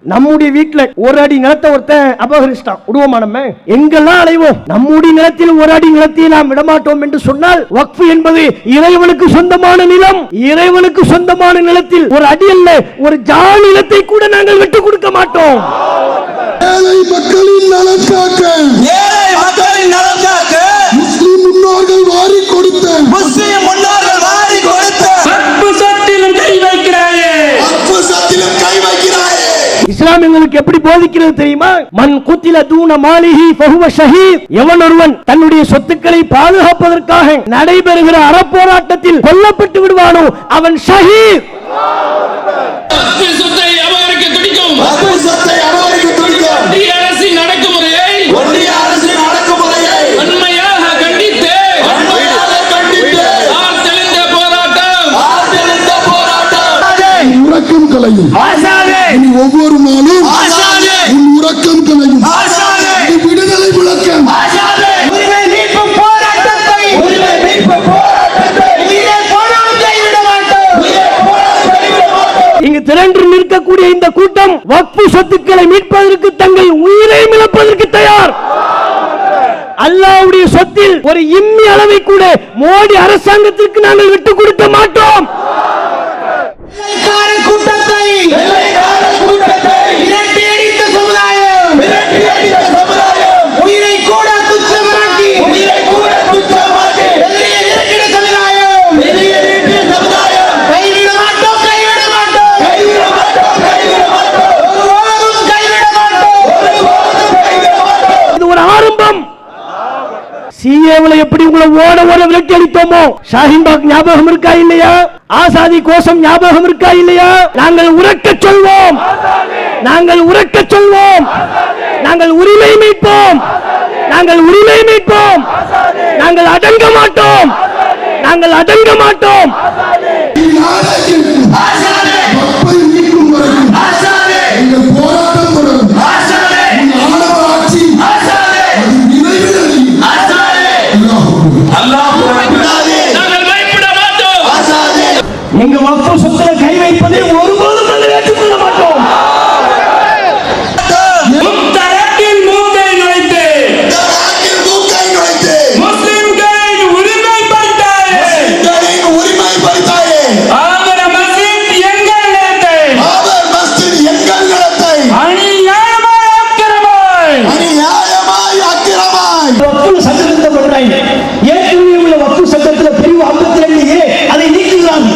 நம்முடைய வீட்டுல ஒரு அடி நிலத்தை ஒருத்தன் அபகரிச்சிட்டான், விடுவோமா? நம்ம எங்கெல்லாம் அலைவோம், நம்முடைய நிலத்தில் ஒரு அடி நிலத்தை நாம் விடமாட்டோம் என்று சொன்னால், வக்ஃப் என்பது இறைவனுக்கு சொந்தமான நிலம். இறைவனுக்கு சொந்தமான நிலத்தில் ஒரு அடி அல்ல, ஒரு ஜான் நிலத்தை கூட நாங்கள் விட்டு கொடுக்க மாட்டோம். ஏழை மக்களின் நலனுக்காக, ஏழை மக்களின் நலனுக்காக முஸ்லிம் முன்னோர்கள் வாரி கொடுத்த, முஸ்லிம் முன்னோர்கள் வாரி கொடுத்த வக்ஃப் சொத்திலும் கை வைக்கிறாயே, வக்ஃப் சொத்திலும் கை வைக்கிறாயே. இஸ்லாம் எங்களுக்கு எப்படி போதிக்கிறது தெரியுமா? மன் குத்தில தூன மாலிஹி ஃபஹுவ ஷஹீத். எவன் ஒருவன் தன்னுடைய சொத்துக்களை பாதுகாப்பதற்காக நடைபெறுகிற அறப்போராட்டத்தில் கொல்லப்பட்டு விடுவானோ அவன் ஷஹீத். வக்ஃப் சொத்தை அபகரிக்க துடிக்கும், வக்ஃப் சொத்தை அபகரிக்க துடிக்கும் ஒன்றிய அரசின் அடக்குமுறையை, ஒன்றிய அரசின் அடக்குமுறையை வன்மையாக கண்டித்து, ஆர்த்தெழுந்த போராட்டம், ஆர்த்தெழுந்த போராட்டம். உறக்கம் கலையும் ஆசானே, இனி ஒவ்வொரு நாளும் ஆசானே, உன் உறக்கம் கலையும் ஆசானே, இது விடுதலை விளக்கம். ஆசானே, உரிமை மீட்பு போராட்டத்தை, உரிமை மீட்பு போராட்டத்தை உயிரை போனாலும் கைவிட மாட்டோம், உயிரை போனாலும் கைவிட மாட்டோம். இங்கு திரண்டு நிற்கக்கூடிய இந்த கூட்டம் வக்ஃப் சொத்துக்களை மீட்பதற்கு தங்கள் உயிரை இழப்பதற்கு தயார். அல்லாஹ்வுடைய சொத்தில் ஒரு இம்மி அளவை கூட மோடி அரசாங்கத்திற்கு நாங்கள் விட்டுக் கொடுக்க மாட்டோம். கூட்டத்தை விரட்டி அடித்த சமுதாயம், விரட்டி அடித்த சமுதாயம் உயிரை கூட துச்சமாக்கி, உயிரை கூட துச்சமாக்கி வெளியே இருக்கிற சமுதாயம், வெளியே இருக்கிற சமுதாயம் கைவிட மாட்டோம், கைவிட மாட்டோம், கைவிட மாட்டோம், கைவிட மாட்டோம், ஒருபோதும் கைவிட மாட்டோம், ஒருபோதும் கைவிட மாட்டோம். இது ஒரு ஆரம்பம். சிஏவுல எப்படி உங்களை ஓட ஓட விரட்டி அடித்தோமோ, ஷாஹின்பாக் ஞாபகம் இருக்கா இல்லையா? ஆசாதி கோஷம் ஞாபகம் இருக்கா இல்லையா? நாங்கள் உரக்க சொல்வோம், நாங்கள் உரக்க சொல்வோம், நாங்கள் உரிமை மீட்போம், நாங்கள் உரிமை மீட்போம், நாங்கள் அடங்க மாட்டோம், நாங்கள் அடங்க மாட்டோம். ஆசானே, வக்ஃபை மீட்கும் வரைக்கும் ஆசானே, எங்கள் போராட்டம் தொடரும். ஆசானே, உன் ஆணவ ஆட்சி ஆசானே, அது நினைவில் அழியும். ஆசானே, அல்லாஹ் அக்பர். நாங்கள் பயப்பட மாட்டோம். ஆசானே, எங்க வக்ஃப் சொத்துல கை வைப்பதை ஒருபோதும் நாங்கள் ஏற்றுக்கொள்ள மாட்டோம். முத்தரப்பின் மூக்கை நுழைத்து, நாட்டில் மூக்கை நுழைத்து முஸ்லிம்களின் உரிமை பறித்தாயே, முஸ்லிம்களின் உரிமை பறித்தாயே, ஆதர மஸ்ஜித் எங்கள் நிலத்தை பாபர் மஸ்ஜித் எங்கள் நிலத்தை அநியாயமாய் அக்கிரமாய், அநியாயமாய் அக்கிரமாய் வக்ஃப் சட்டத்தை பண்றாங்க. ஏற்கனவே உள்ள வக்ஃப் சட்டத்துல பிரிவு 52A அதை நீக்குகிறாங்க.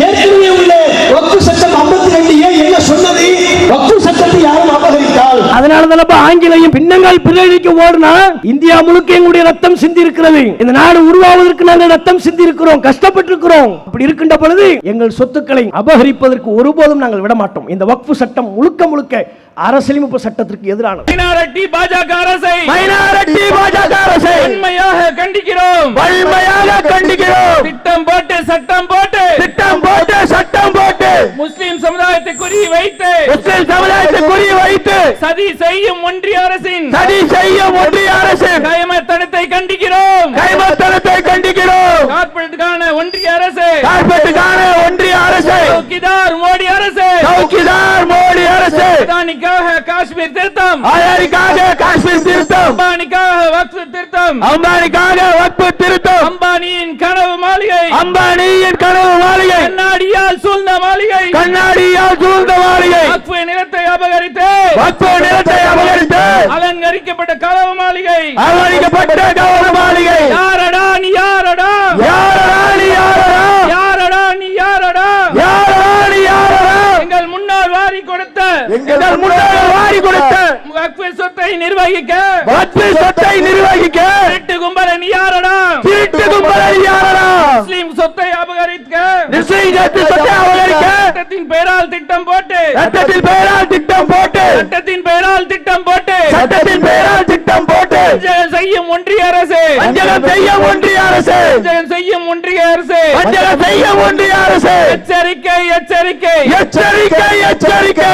ஏற்கனவே உள்ள வக்ஃப் சட்டம் 52A என்ன சொன்னது? வக்ஃப் சட்டத்தை யாரும் அபகரித்தால், அதனாலதான் ஆங்கிலேயம் பின்னங்கால் பிறழிக்க ஓடுனா இந்தியா முழுக்க எங்களுடைய ரத்தம் சிந்தி இருக்கிறது. இந்த நாடு உருவாவதற்கு நாங்கள் ரத்தம் சிந்தி இருக்கிறோம், கஷ்டப்பட்டு இருக்கிறோம். அப்படி இருக்கின்ற பொழுது எங்கள் சொத்துக்களை அபகரிப்பதற்கு ஒருபோதும் நாங்கள் விட மாட்டோம். இந்த வக்ஃப் சட்டம் முழுக்க முழுக்க அரசியலமைப்பு சட்டத்திற்கு எதிரானது. மைனாரிட்டி பாஜக அரசை, மைனாரிட்டி பாஜக அரசை வன்மையாக கண்டிக்கிறோம், வன்மையாக கண்டிக்கிறோம். திட்டம் போட்டு சட்டம் போட்டு, திட்டம் போட்டு சட்டம் போட்டு முஸ்லிம் சமுதாயத்தை குறி வைத்து, முஸ்லிம் சமுதாயத்தை குறி வைத்து சதி செய்யும் ஒன்றிய அரசின் சதி செய்யும் ஒன்றிய அரசு கைமத்தனத்தை கண்டிக்கிறோம், கைமத்தனத்தை கண்டிக்கிறோம். கார்ப்பரேட்டுக்கான ஒன்றிய அரசு, கார்பெட்டுக்கான ஒன்றிய அரசு, சௌக்கிதார் மோடி அரசு, சௌக்கிதார் மோடி அரசு, அதானிக்காக காஷ்மீர் திருத்தம், அதானிக்காக காஷ்மீர் திருத்தம், அம்பானிக்காக வக்ஃப் திருத்தம், அம்பானிக்காக வக்ஃப் திருத்தம், அம்பானியின் கனவு மாளிகை, அம்பானியின் கனவு மாளிகை, கண்ணாடியால் சூழ்ந்த மாளிகை, கண்ணாடியால் சூழ்ந்த மாளிகை, வக்ஃப் நிலத்தை அபகரித்து, வக்ஃப் நிலத்தை அபகரித்து அலங்கரிக்கப்பட்ட கனவு மாளிகை, அலங்கரிக்கப்பட்ட கனவு மாளிகை. யாரடா நீ யாரடா, யாரடா நீ யாரடா, யாரடா நீ யாரடா, யாரடா நீ யாரடா, எங்கள் முன்னாள் வாரி கொடுத்த, எங்கள் முன்னாள் வாரி கொடுத்த வக்ஃப் சொத்தை நிர்வகிக்க, வக்ஃப் சொத்தை நிர்வகிக்க திருட்டு கும்பல நீ யாரடா, திருட்டு கும்பலை யாரடா, முஸ்லிம் சொத்தை அபகரிக்க, முஸ்லிம் சொத்தை அபகரிக்க சட்டத்தின் பெயரால் திட்டம் போட்டு, சட்டத்தின் பெயரால் திட்டம் போட்டு சட்டத்தின் பெயரால் திட்டம் போட்டு, சட்டத்தின் பெயரால் திட்டம் போட்டு வஞ்சகம் செய்யும் ஒன்றிய அரசு, வஞ்சகம் செய்யும் ஒன்றிய அரசு, வஞ்சகம் செய்யும் ஒன்றிய அரசு, வஞ்சகம் செய்யும் ஒன்றிய அரசு. எச்சரிக்கை எச்சரிக்கை எச்சரிக்கை எச்சரிக்கை.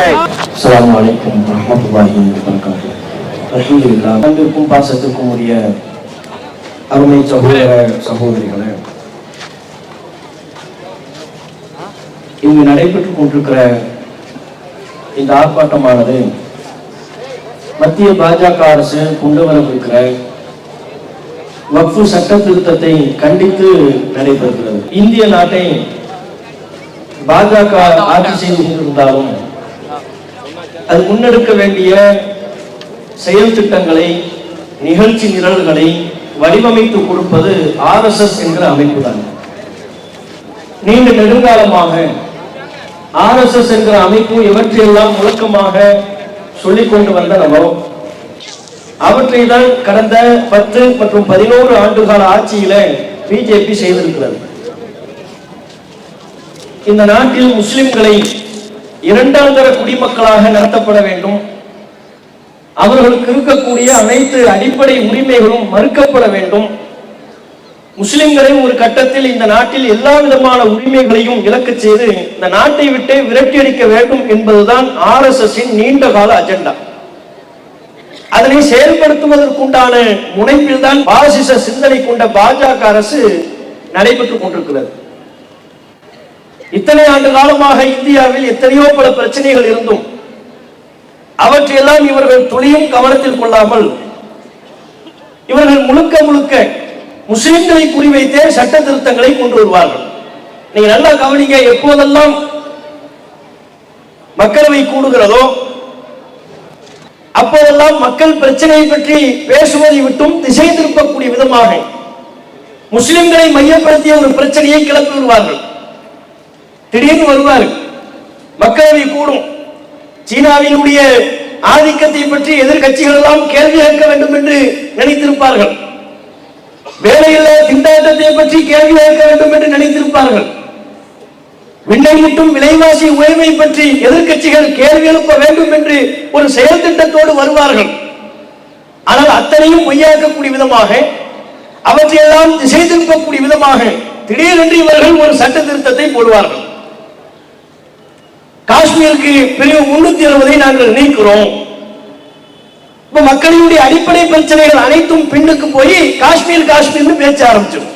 அஸ்ஸலாமு அலைக்கும் வரஹ்மத்துல்லாஹி வபரகாத்துஹு. அல்ஹம்துலில்லாஹ். அன்பிற்கும் பாசத்திற்கும் உரிய அருமை சகோதர சகோதரிகளே, இங்கு நடைபெற்றுக் கொண்டிருக்கிற இந்த ஆர்ப்பாட்டமானது மத்திய பாஜக அரசு கொண்டு வரவிருக்கிற வக்ஃபு சட்ட திருத்தத்தை கண்டித்து நடைபெறுகிறது. இந்திய நாட்டை பாஜக ஆட்சி செய்து கொண்டிருந்தாலும் அது முன்னெடுக்க வேண்டிய செயல் திட்டங்களை, நிகழ்ச்சி நிரல்களை வடிவமைத்து கொடுப்பது RSS என்கிற அமைப்பு தான். நீண்ட நெடுங்காலமாக RSS என்கிற அமைப்பு இவற்றையெல்லாம் முழக்கமாக சொல்லிக் கொண்டு வந்தனவோ அவற்றை தான் கடந்த 10 மற்றும் 11 ஆண்டுகால ஆட்சியில பிஜேபி செய்திருக்கிறது. இந்த நாட்டில் முஸ்லிம்களை இரண்டாம் தர குடிமக்களாக நடத்தப்பட வேண்டும், அவர்களுக்கு இருக்கக்கூடிய அனைத்து அடிப்படை உரிமைகளும் மறுக்கப்பட வேண்டும், முஸ்லிம்களை ஒரு கட்டத்தில் இந்த நாட்டில் எல்லா விதமான உரிமைகளையும் இழக்க செய்து இந்த நாட்டை விட்டு விரட்டியடிக்க வேண்டும் என்பதுதான் RSSஇன் நீண்ட கால அஜெண்டா. அதனை செயல்படுத்துவதற்குண்டான முனைப்பில் தான் பாசிச சிந்தனை கொண்ட பாஜக அரசு நடைபெற்றுக் கொண்டிருக்கிறது. இத்தனை ஆண்டு காலமாக இந்தியாவில் எத்தனையோ பல பிரச்சனைகள் இருந்தும் அவற்றையெல்லாம் இவர்கள் துளியும் கவனத்தில் கொள்ளாமல் இவர்கள் முழுக்க முழுக்க முஸ்லிம்களை குறிவைத்தே சட்ட திருத்தங்களை கொண்டு வருவார்கள். நீங்க நல்லா கவனிங்க, எப்போதெல்லாம் மக்களவை கூடுகிறதோ அப்போதெல்லாம் மக்கள் பிரச்சனையை பற்றி பேசுவதை விட்டும் திசை திருப்பக்கூடிய விதமாக முஸ்லிம்களை மையப்படுத்திய ஒரு பிரச்சனையை கிளப்பி விடுவார்கள். திடீர்னு வருவார்கள், மக்களவை கூடும், சீனாவினுடைய ஆதிக்கத்தை பற்றி எதிர்கட்சிகள் எல்லாம் கேள்வி கேட்க வேண்டும் என்று நினைத்திருப்பார்கள், வேலையில்லா திண்டாட்டத்தை பற்றி கேள்வி கேட்க வேண்டும் என்று நினைத்திருப்பார்கள், விண்ணை முட்டும் விலைவாசி உயர்வை பற்றி எதிர்கட்சிகள் கேள்வி எழுப்ப வேண்டும் என்று ஒரு செயல் திட்டத்தோடு வருவார்கள். ஆனால் அத்தனையும் பொய்யாக்கக்கூடிய விதமாக, அவற்றையெல்லாம் திசை திருப்பக்கூடிய விதமாக திடீரென்று இவர்கள் ஒரு சட்ட திருத்தத்தை போடுவார்கள். காஷ்மீருக்கு பிரிவு 370 நாங்கள் நீக்கிறோம். இப்ப மக்களினுடைய அடிப்படை பிரச்சனைகள் அனைத்தும் பின்னுக்கு போய் காஷ்மீர் காஷ்மீர் பேச்ச ஆரம்பிச்சிடும்.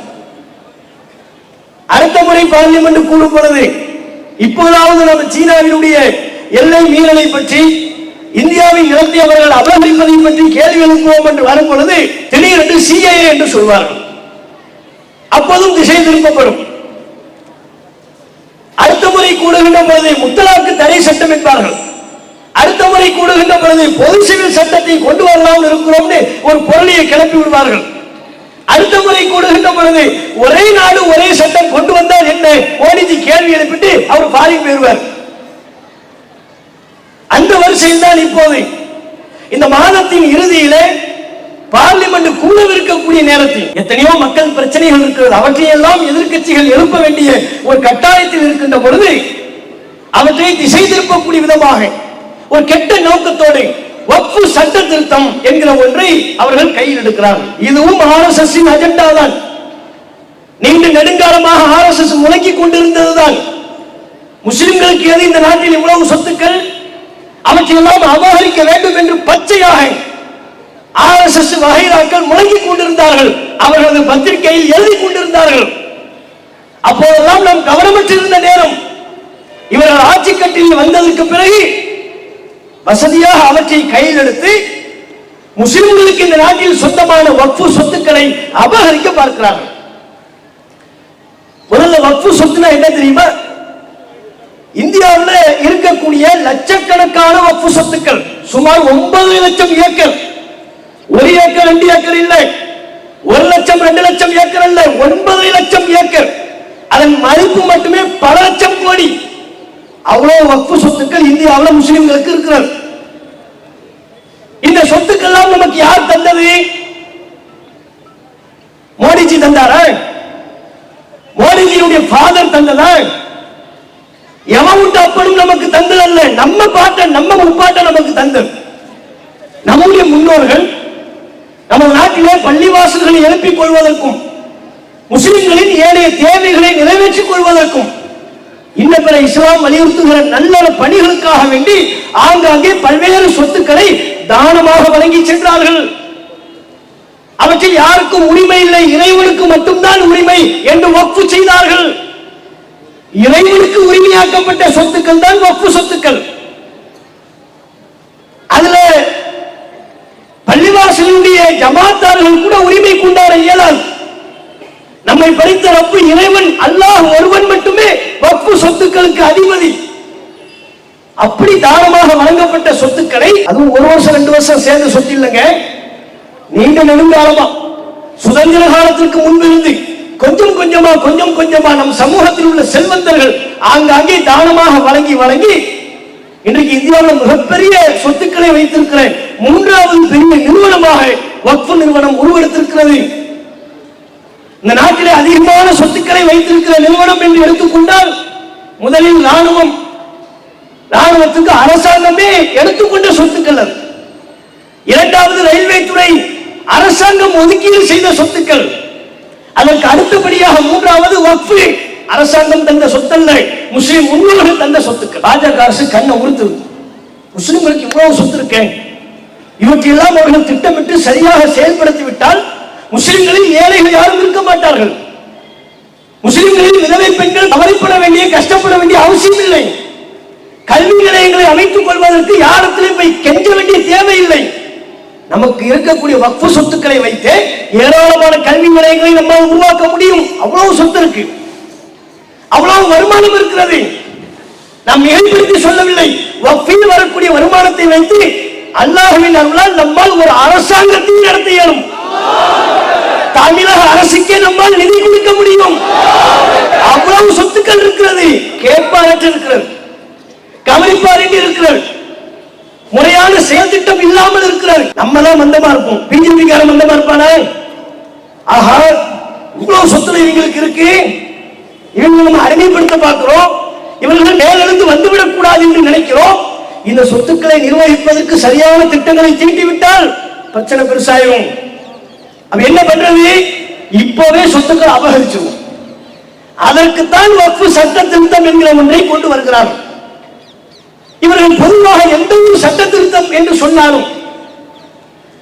அடுத்த முறை பார்லிமெண்ட் கூடும் பொழுது இப்போதாவது நம்ம சீனாவினுடைய எல்லை மீறலை பற்றி, இந்தியாவின் நிலத்தை அவர்கள் அபகரிப்பதை பற்றி கேள்வி எழுப்புவோம் என்று வரும் பொழுது திடீரென்று CAA என்று சொல்வார்கள். அப்போதும் திசை திருப்பப்படும். அடுத்த முறை கூடுகின்ற பொழுது முத்தலாக்கு தடை சட்டம் என்பார்கள். அடுத்த முறை கூடுகின்ற பொழுது பொது சிவில் சட்டத்தை கொண்டு வரலாம் இருக்கிறோம் ஒரு பொருளியை கிளப்பி விடுவார்கள். அடுத்த முறை கூடுகின்ற பொழுது ஒரே நாடு ஒரே சட்டம் கொண்டு வந்தால் என்ன, மோடிஜி கேள்வி எழுப்பிட்டு அவர் ஃபாரின் போயிருவார். அந்த வரிசையில் தான் இப்போது இந்த மாதத்தின் இறுதியிலே பார்லிமெண்ட் கூடவிருக்கக்கூடிய நேரத்தில் எத்தனையோ மக்கள் பிரச்சனைகள் இருக்கிறது, அவற்றையெல்லாம் எதிர்க்கட்சிகள் எழுப்ப வேண்டிய ஒரு கட்டாயத்தில் இருக்கின்ற பொழுது அவற்றை திசை திருப்பக்கூடிய விதமாக ஒரு கெட்ட நோக்கத்தோடு வக்ஃபு சட்ட திருத்தம் என்கிற ஒன்றை அவர்கள் கையில் எடுக்கிறார்கள். இதுவும் RSSஇன் அஜெண்டா தான். நீண்ட நெடுங்காலமாக RSS முழங்கிக் கொண்டிருந்ததுதான். முஸ்லிம்களுக்கு எது இந்த நாட்டில் இவ்வளவு சொத்துக்கள், அவற்றையெல்லாம் அபகரிக்க வேண்டும் என்று பச்சையாக RSS வகைராக்கள் முழங்கிக் கொண்டிருந்தார்கள். அவர்களது பத்திரிகையில் எழுதி கொண்டிருந்தார்கள். அப்போதெல்லாம் நாம் கவனமற்றிருந்த நேரம், இவர்கள் ஆட்சி கட்டில் வந்ததற்கு பிறகு வசதியாக அவற்றை கையில் எடுத்து முஸ்லிம்களுக்கு இந்த நாட்டில் சொந்தமான வக்ஃபு சொத்துக்களை அபகரிக்க பார்க்கிறார்கள். முதல்ல வக்ஃபு சொத்துனா என்ன தெரியுமா? இந்தியாவில் இருக்கக்கூடிய லட்சக்கணக்கான வக்ஃபு சொத்துக்கள், சுமார் 9 லட்சம் ஏக்கர், 1 ஏக்கர் 2 ஏக்கர் இல்லை, 1 லட்சம் 2 லட்சம் ஏக்கர் அல்ல, 9 லட்சம் ஏக்கர். அதன் மதிப்பு மட்டுமே பல லட்சம் கோடி. அவ்வளவு வக்ஃபு சொத்துக்கள் இந்தியாவில் முஸ்லிம்களுக்கு இருக்கிறது. இந்த சொத்துக்கெல்லாம் நமக்கு யார் தந்தது? மோடிஜி தந்தாரா? மோடிஜியுடைய ஃபாதர் தந்ததா? எவன் விட்டு அப்படும் நமக்கு தந்ததல்ல, நம்ம பாட்டன் நம்ம முப்பாட்டன் நமக்கு தந்தது. நம்முடைய முன்னோர்கள் நம்ம நாட்டிலே பள்ளிவாசல்களை எழுப்பிக் கொள்வதற்கும் முஸ்லிம்களின் ஏனைய தேவைகளை நிறைவேற்றிக் கொள்வதற்கும் இன்ன பிற இஸ்லாம் வலியுறுத்துகிற நல்ல பணிகளுக்காக வேண்டி ஆங்காங்கே பல்வேறு சொத்துக்களை தானமாக வழங்கி சென்றார்கள். அவற்றில் யாருக்கும் உரிமை இல்லை, இறைவனுக்கு மட்டும்தான் உரிமை என்று வக்ஃபு செய்தார்கள். இறைவனுக்கு உரிமையாக்கப்பட்ட சொத்துக்கள் தான் வக்ஃபு சொத்துக்கள். ஜமாத்தார்கள் கூட உரிமை கொண்டாட இயலாது. நம்மை படைத்த ரப்பு இறைவன் அல்லாஹ் ஒருவன் மட்டுமே வக்ஃபு சொத்துக்களுக்கு அதிபதி. அப்படி தானமாக வழங்கப்பட்ட சொத்துக்களை, அதுவும் 1 வருஷம் 2 வருஷம் சேர்ந்த சொத்து இல்லைங்க, நீண்ட நெடுங்காலமா சுதந்திர காலத்திற்கு முன்பிருந்து கொஞ்சம் கொஞ்சமா நம் சமூகத்தில் உள்ள செல்வந்தர்கள் ஆங்காங்கே தானமாக வழங்கி இன்றைக்கு இந்தியாவில் மிகப்பெரிய சொத்துக்களை வைத்திருக்கிற 3வது பெரிய நிறுவனமாக வக்ஃபு நிறுவனம் உருவெடுத்திருக்கிறது. இந்த நாட்டிலே அதிகமான சொத்துக்களை வைத்திருக்கிற நிறுவனம் என்று எடுத்துக்கொண்டால் முதலில் ராணுவத்துக்கு அரசாங்கமே எடுத்துக்கொண்ட சொத்துக்கள் அது. 2வது ரயில்வே துறை அரசாங்கம் ஒதுக்கீடு செய்த சொத்துக்கள். அதற்கு அடுத்தபடியாக 3வது வக்ஃபு அரசாங்கம் தந்த சொத்தல்ல, முஸ்லிம் முன்னோர்கள் தந்த சொத்துக்கள். பாஜக அரசு கண்ணை உறுத்துது. முஸ்லிம்களுக்கு இவ்வளவு சொத்து இருக்கேன், இவற்றையெல்லாம் அவர்கள் திட்டமிட்டு சரியாக செயல்படுத்திவிட்டால் முஸ்லிம்களில் ஏழைகள் யாரும் இருக்க மாட்டார்கள். முஸ்லிம்களில் விதவை பெண்கள் கவலைப்பட வேண்டிய கஷ்டப்பட வேண்டிய அவசியம் இல்லை. கல்வி நிலையங்களை அமைத்துக் கொள்வதற்கு யாரிடத்திலும் போய் கெஞ்ச வேண்டிய தேவையில்லை. நமக்கு இருக்கக்கூடிய வக்ஃபு சொத்துக்களை வைத்து ஏராளமான கல்வி நிலையங்களை நம்மால் உருவாக்க முடியும். அவ்வளவு சொத்து இருக்கு, அவ்வளவு வருமானம் இருக்கிறது. நாம் மிகைப்படுத்தி சொல்லவில்லை. வக்ஃபில் வரக்கூடிய வருமானத்தை வைத்து அல்லாஹ்வின் அருளால் நம்மால் ஒரு அரசாங்கத்தை நடத்த இயலும். தமிழக அரசுக்கே நம்மால் நிதி கொடுக்க முடியும். அவ்வளவு சொத்துக்கள் இருக்கிறது. கேட்பாரற்று இருக்கிறது, கவனிப்பாரின்றி இருக்கிறது, முறையான செயல் திட்டம் இல்லாமல் இருக்கிறார். நம்ம தான் மந்தமா இருப்போம், பிஜேபி காரன் மந்தமா இருப்பானா? ஆஹா, இவ்வளவு சொத்துல இவங்களுக்கு இருக்கு, இவங்க நம்ம அடிமைப்படுத்த பார்க்கிறோம், இவர்கள் மேலிருந்து வந்துவிடக் கூடாது என்று நினைக்கிறோம். இந்த சொத்துக்களை நிர்வகிப்பதற்கு சரியான திட்டங்களை தீட்டிவிட்டால் பிரச்சனை பெருசாயிரும். அப்ப என்ன பண்றது? இப்பவே சொத்துக்கள் அபகரிச்சிடும். அதற்குத்தான் வக்ஃபு சட்ட திருத்தம் என்கிற ஒன்றை கொண்டு வருகிறார்கள். இவர்கள் பொதுவாக எந்த ஒரு சட்ட திருத்தம் என்று சொன்னாலும்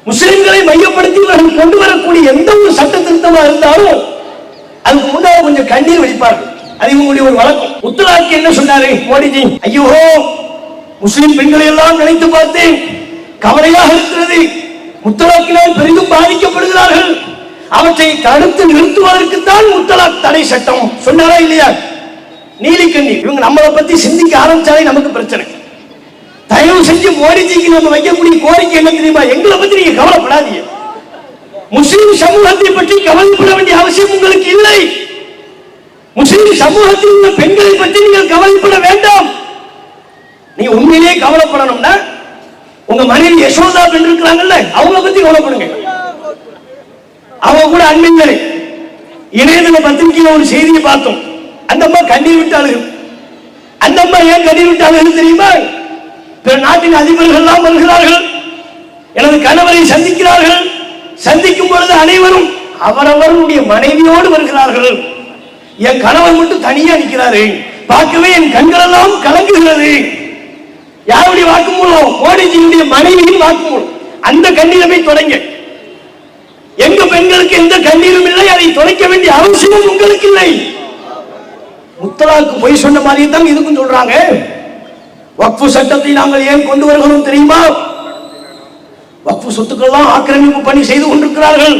முஸ்லிம்களை மையப்படுத்தி இவர்கள் கொண்டு வரக்கூடிய எந்த ஒரு சட்ட திருத்தமா இருந்தாலும் அதுக்கு முன்னாடி கொஞ்சம் கண்ணீர் வடிப்பார்கள். அது இவங்களுடைய ஒரு வழக்கம். முத்தலாக்கு என்ன சொன்னாரு மோடிஜி? ஐயோ, முஸ்லிம் பெண்களை எல்லாம் நினைத்து பார்த்தேன், கவலையாக இருக்கிறது. முத்தலாக்கினால் பெரிதும் பாதிக்கப்படுகிறார்கள். அவற்றை தடுத்து நிறுத்துவதற்கு தான் முத்தலாக் தடை சட்டம் சொன்னாரா இல்லையா? நீலி கண்ணீர். இவங்க நம்மளை பத்தி சிந்திக்க ஆரம்பிச்சாலே நமக்கு பிரச்சனை. தயவு செஞ்சு மோடிஜிக்கு நம்ம வைக்கக்கூடிய கோரிக்கை என்ன தெரியுமா? எங்களை பத்தி நீங்க கவலைப்படாதீங்க. முஸ்லிம் சமூகத்தை பற்றி கவலைப்பட வேண்டிய அவசியம் உங்களுக்கு இல்லை. முஸ்லிம் சமூகத்தில் உள்ள பெண்களை பற்றி நீங்கள் கவலைப்பட வேண்டாம். நீங்க உண்மையிலேயே கவலைப்படணும்னா உங்க மனைவி யசோதா பெண் இருக்கிறாங்கல்ல, அவங்களை பத்தி கவலைப்படுங்க. அவங்க கூட அண்மையிலே இணையதள பத்திரிகையில ஒரு செய்தியை பார்த்தோம். அந்த அம்மா கண்ணீர் விட்டாளுகள். அந்த அம்மா ஏன் கண்ணீர் விட்டாளுகள் தெரியுமா? பிற நாட்டின் அதிபர்கள் எல்லாம் வருகிறார்கள், எனது கணவரை சந்திக்கிறார்கள். சந்திக்கும் பொழுது அனைவரும் அவரவருடைய மனைவியோடு வருகிறார்கள். என் கணவர் மட்டும் தனியா நிற்கிறாரு, பார்க்கவே என் கண்கள் எல்லாம் கலங்குகிறது. யாருடைய வாக்குமூலம்? மோடிஜியுடைய மனைவியின் வாக்குமூலம். அந்த கண்ணீரை தொடங்க. எங்க பெண்களுக்கு எந்த கண்ணீரும் இல்லை, அதை தொலைக்க வேண்டிய அவசியம் உங்களுக்கு இல்லை. முத்தலாக்கு பொய் சொன்ன மாதிரி தான் இதுக்கும் சொல்றாங்க. வக்ஃபு சட்டத்தை நாங்கள் ஏன் கொண்டு வருகிறோம் தெரியுமா? வக்ஃபு சொத்துக்கள்லாம் ஆக்கிரமிப்பு பணி செய்து கொண்டிருக்கிறார்கள்.